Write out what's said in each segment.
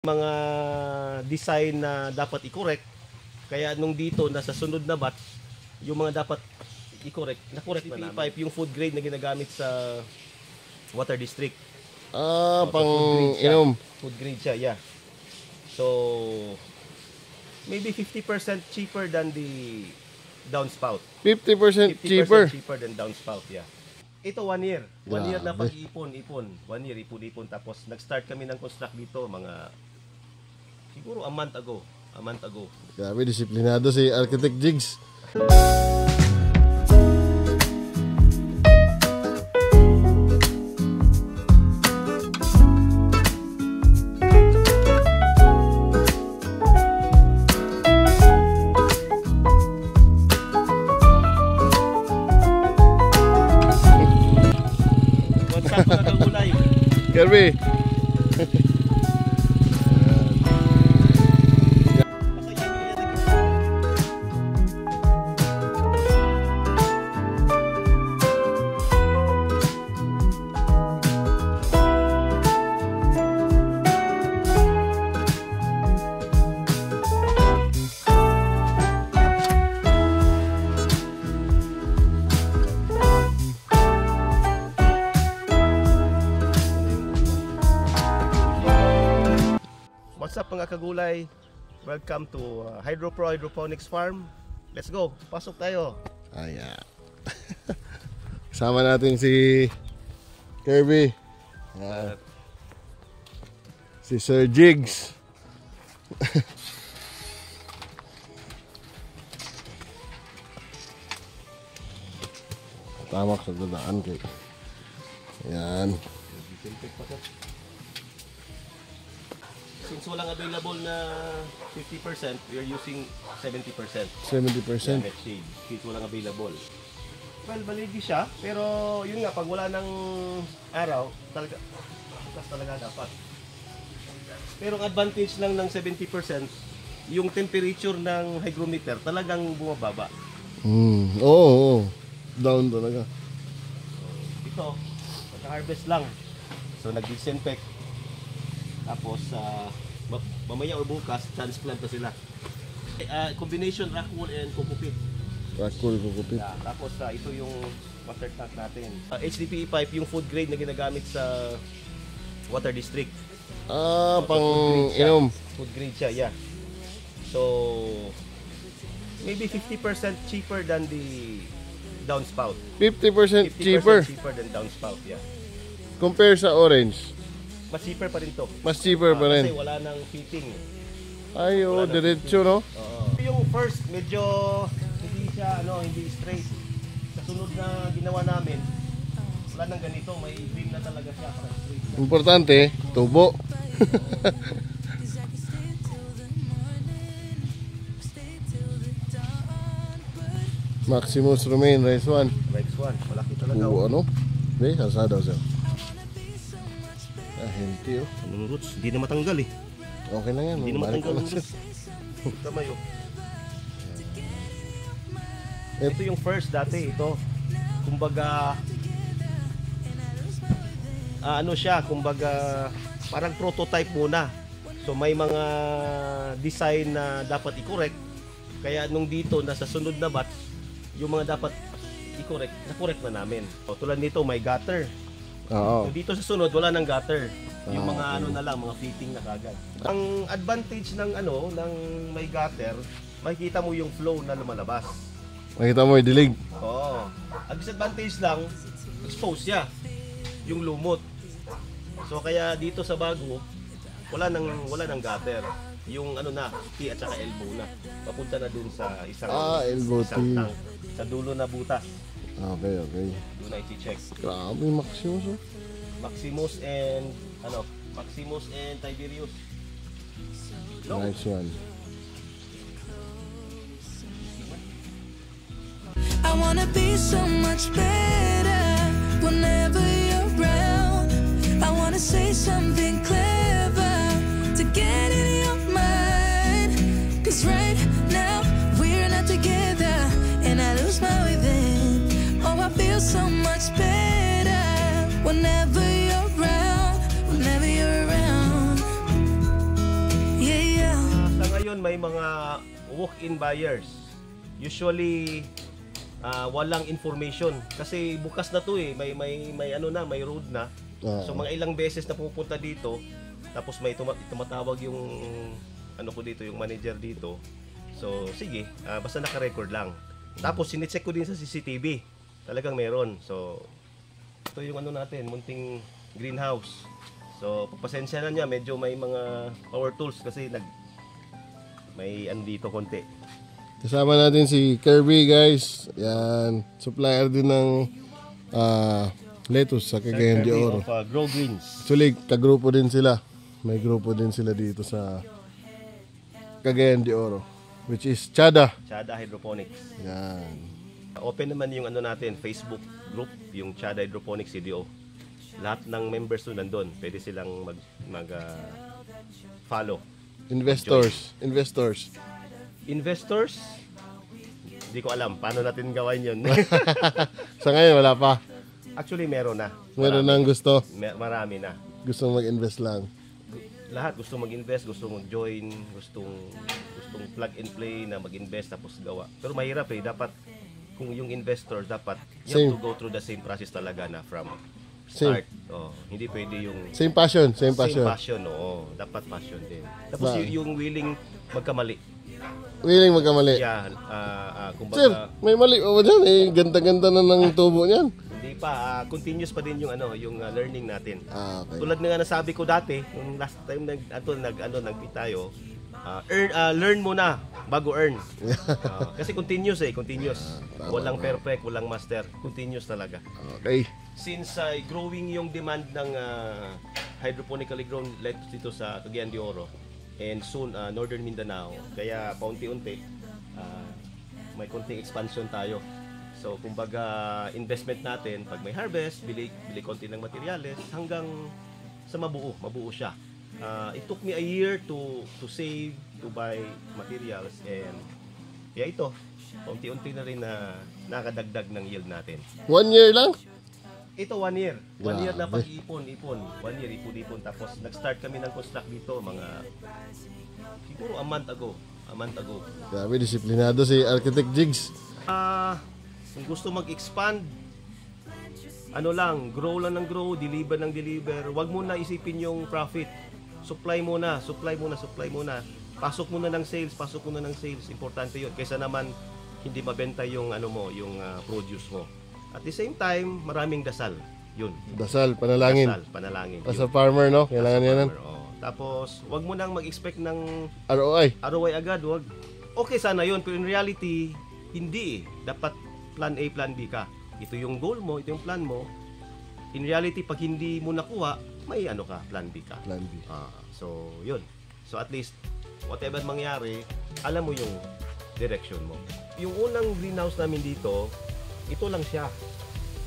mga design na dapat i-correct. Kaya nung dito nasa sunod na batch, yung mga dapat i-correct, na-correct na namin. Pipe yung food grade na ginagamit sa water district. Pang inom. Food grade siya, yeah. So maybe 50% cheaper than the downspout. 50% cheaper. Cheaper than downspout, yeah. Ito 1 year. 1 year na pag-ipon. 1 year ipon. Tapos nag-start kami ng construct dito mga siguro a month ago. Grabe, disiplinado si Architect Jigs. What's up mga kagulay? Kirby. What's up mga kagulay? Welcome to HydroPro Hydroponics Farm. Let's go, pasok tayo. Ayan. Kasama natin si Kirby. Si Sir Jigs. Tamak sa dadaan kay. Ayan. Since walang available na 50%, we are using 70%. 70%. Net shade. Since walang available. Well, baligi siya, pero yun nga, pag wala ng araw, talaga, bukas talaga dapat. Pero ang advantage lang ng 70%, yung temperature ng hygrometer talagang bumababa. Oo. Down talaga. Ito, pagka-harvest lang. So, nag-disinfect. Tapos, mamaya o bukas, transplant na sila. Combination rockwool and coco-pit. Rockwool, coco-pit. Yeah, tapos, ito yung water tank natin. HDPE pipe, yung food grade na ginagamit sa water district. Pang inom. Food grade siya, yeah. So, maybe 50% cheaper than the downspout. 50% cheaper. Cheaper than downspout, yeah. Compare sa orange. Mas cheaper pa rin to. Mas cheaper pa rin. Kasi wala nang fitting. Ay, diretso, no? Yung first, medyo hindi siya, hindi straight. Sa sunod na ginawa namin, wala nang ganito, may beam na talaga siya para straight. Importante, tubo. Maximus Romaine, Rice 1. Rice 1, malaki talaga. Ano? Be, kasada siya. Healthy, oh. Ang roots, hindi na matanggal eh. Okay na yan. Hindi na matanggal ang roots. Kamay, oh. Ito yung first dati, ito. Kumbaga, kumbaga, parang prototype muna. So may mga design na dapat i-correct. Kaya nung dito, nasa sunod na batch, yung mga dapat i-correct, na-correct na namin. O, tulad nito, may gutter. Oo. So, dito sa sunod, wala nang gutter. Yung mga na lang, mga fitting na kagad. Ang advantage ng ng may gutter, makikita mo yung flow na lumalabas. Makita mo yung dilig. Oo. Ang disadvantage lang, expose siya. Yung lumot. So kaya dito sa bago, wala nang gutter. Yung T at saka elbow na. Papunta na dun sa isang elbow T. tank. Sa dulo na butas. Okay. Doon na i-check. Grabe, Maximus, oh. Maximus and Tiberius. Nice one. I wanna be so much better whenever you're around. I wanna say something clever to get in your mind. 'Cause right now we're not together and I lose my way then. Oh, I feel so much better whenever you're around. Whenever you're around. ngayon may mga walk-in buyers. Usually walang information kasi bukas na to eh, may ano na, may road na. So mga ilang beses na pupunta dito, tapos may tumatawag yung ano ko dito, yung manager dito. So sige, basta naka-record lang. Tapos sine-check ko din sa CCTV. Talagang meron. So ito yung ano natin, munting greenhouse. So pagpasensya na niya, medyo may mga power tools kasi may ano dito konti. Kasama natin si Kirby, guys. Yan, supplier din ng lettuce sa Cagayan de Oro. Of, Grow Greens. Actually, kagrupo din sila. May grupo din sila dito sa Cagayan de Oro, which is Chada. Chada Hydroponics. Yan. Open naman yung ano natin, Facebook group, yung Chada Hydroponics CDO. Lahat ng members doon nandun. Pwede silang follow. Investors. Investors? Hindi ko alam paano natin gawin yun. Sa ngayon, wala pa. Actually, meron na. Meron nang gusto. Marami na. Gusto mag-invest lang. Lahat gusto mag-invest, gusto mag-join, gustong plug and play na mag-invest tapos gawa. Pero mahirap eh, dapat kung yung investor dapat you have to go through the same process talaga na from start. Oh, hindi pwede yung Same passion. same passion, oo. Dapat passion din. Tapos yung willing magkamali. Willing magkamali. Yeah, kumbaga Sir, may mali pa ba dyan? Eh, ganda-ganda na ng tubo niyan. hindi pa, continuous pa din yung yung learning natin. Okay. Tulad na nga nasabi ko dati, nung last time nag-meet tayo, learn muna bago earn. Kasi continuous. Walang perfect, walang master. Continuous talaga. Okay. Since growing yung demand ng hydroponically grown lettuce dito sa Cagayan de Oro and soon Northern Mindanao, kaya paunti-unti may konting expansion tayo. So kumbaga investment natin, pag may harvest, bili konti ng materyales hanggang sa mabuo siya. It took me a year to save, to buy materials, and ito, unti-unti na rin na nakadagdag ng yield natin. 1 year lang? Ito 1 year. 1 year na Grabe. pag-ipon. 1 year, ipon. Tapos nag-start kami ng construct dito mga siguro a month ago. Grabe, disiplinado si Architect Jigs. Kung gusto mag-expand, ano lang, grow lang ng grow, deliver ng deliver. Huwag mo na isipin yung profit. Supply muna. Pasok muna ng sales. Importante 'yun kaysa naman hindi mabenta yung yung produce mo. At the same time, maraming dasal. 'Yun. Dasal, panalangin. Panalangin. As a farmer, no? Kailangan yan. Tapos, wag mo nang mag-expect ng ROI. ROI agad, wag. Okay sana 'yun, pero in reality, hindi. Dapat plan A, plan B ka. Ito yung goal mo, ito yung plan mo. In reality, pag hindi mo nakuha, may plan B ka. Plan B. So, yun. So, at least, whatever mangyari, alam mo yung direction mo. Yung unang greenhouse namin dito, ito lang siya.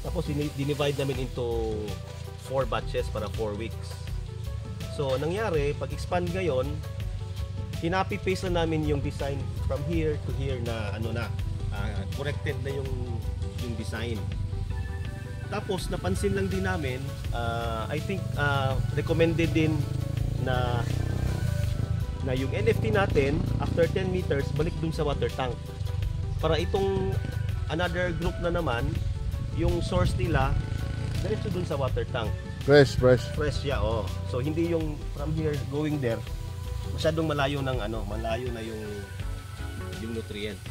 Tapos, dinivide namin into 4 batches para 4 weeks. So, nangyari, pag-expand ngayon, kinopy-paste na namin yung design from here to here na corrected na yung design. Tapos napansin lang din namin, I think recommended din na yung NFT natin after 10 meters balik dun sa water tank. Para itong another group na naman, yung source nila diretso dun sa water tank. Fresh. Fresh siya, oh. So hindi yung from here going there masyadong malayo na yung nutrients.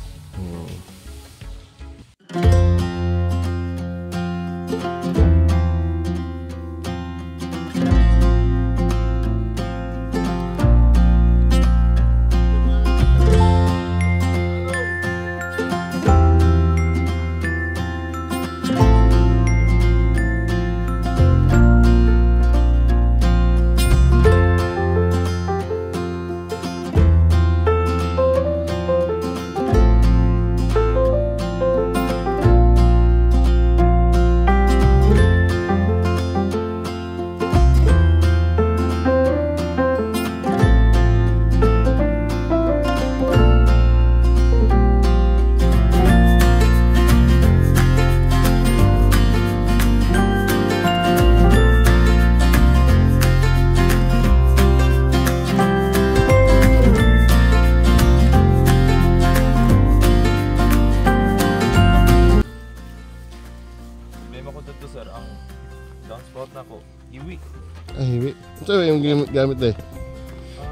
Ito yung gamit na eh.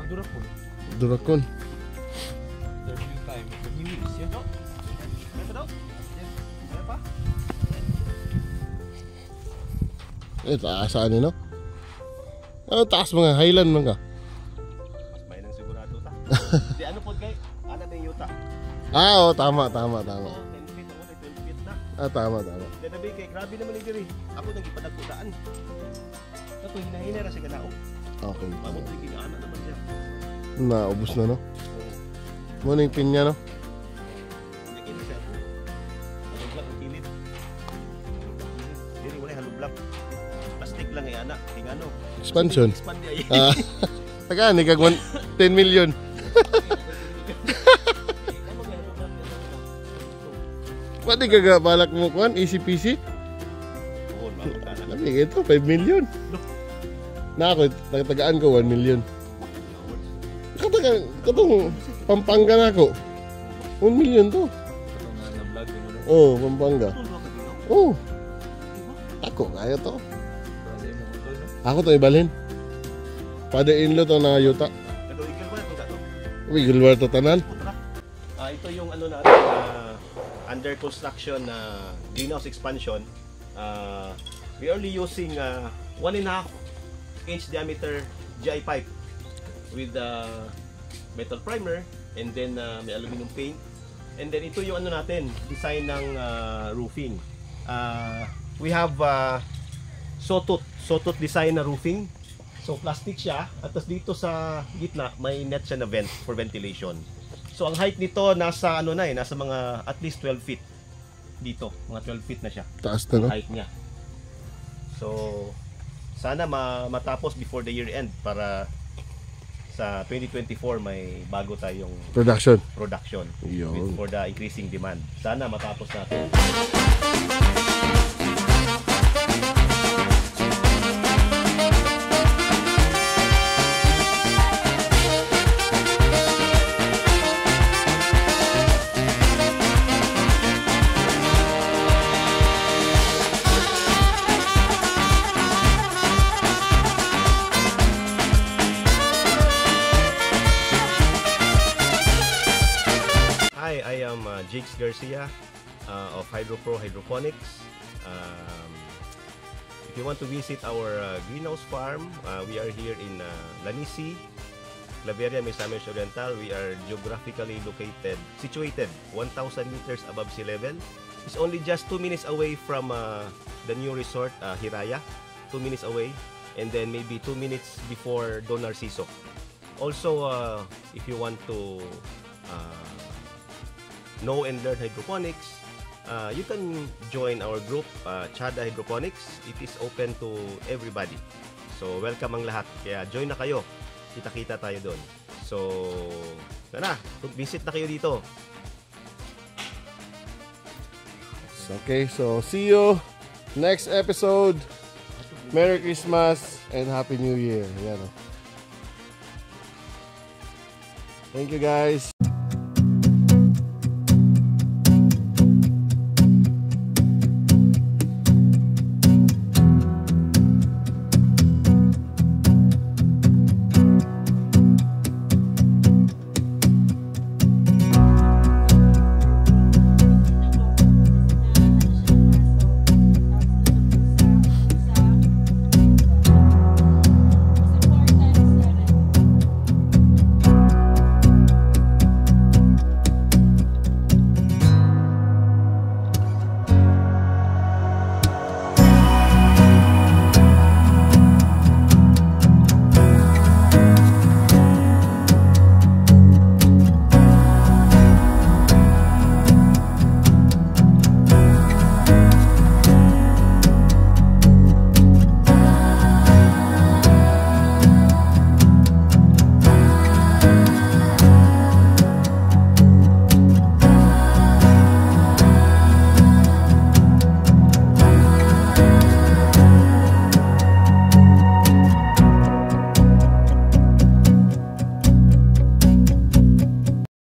Duracell. Duracon. There's few time. Release, yan. Ito daw. Ano pa? Taasaan no? Ano taas mga Highland man ka? Mas may nang sigurado ta. Di ano po guys? Ano na yung yuta? Oo, tama. Oo, 10 feet ako, 12 feet na. Tama. Dadabi kay grabe naman ni diri. Ako nang ipadagkutaan. Ito hinahina ra sa ganao. Okay. Mamot ni ginaana naman siya. Naubos na no? Muna yung pinya no? Hindi kini siya ako. Halublak ang kilid. Diri wala halublak. Plastic lang ay ana. Tingano. Expansion. Expand ay. Taga ni kag 10 million. Pwede ka balak mo kuan easy peasy? Oo, mamot ka na. Lami ito 5 million. Na ako tagaan ko 1 million. Katong Pampanga na ako. 1 million to. Ito nga na-vlog mo na. Oh, Pampanga. Tulo ka dito. Oh. Ako kaya to. Kasi mo ito, no? Ako to ibalhin. Father-in-law to na yuta. Nag-oigal ba ito gato? Wiggle war to tanan. Ito yung ano natin under construction na greenhouse expansion. We only using 1.5 inch diameter GI pipe with metal primer and then may aluminum paint. And then ito yung ano natin, design ng roofing. We have sawtooth design na roofing. So plastic siya at tapos dito sa gitna may net siya na vent for ventilation. So ang height nito nasa ano na nasa mga at least 12 feet. Dito, mga 12 feet na siya. Taas na no? Height niya. So sana matapos before the year end para sa 2024 may bago tayong Production. production Yun. for the increasing demand. Sana matapos natin. Hi, I am Jakes Garcia of HydroPro Hydroponics. If you want to visit our greenhouse farm, we are here in Lanisi, Claveria, Misamis Oriental. We are geographically situated 1,000 meters above sea level. It's only just 2 minutes away from the new resort, Hiraya. 2 minutes away, and then maybe 2 minutes before Don Narciso. Also, if you want to know and learn hydroponics, you can join our group, Chada Hydroponics. It is open to everybody. So, welcome ang lahat. Kaya join na kayo. Kita-kita tayo doon. So, visit na kayo dito. Okay, so see you next episode. Merry Christmas and Happy New Year. Yan, oh. Thank you guys.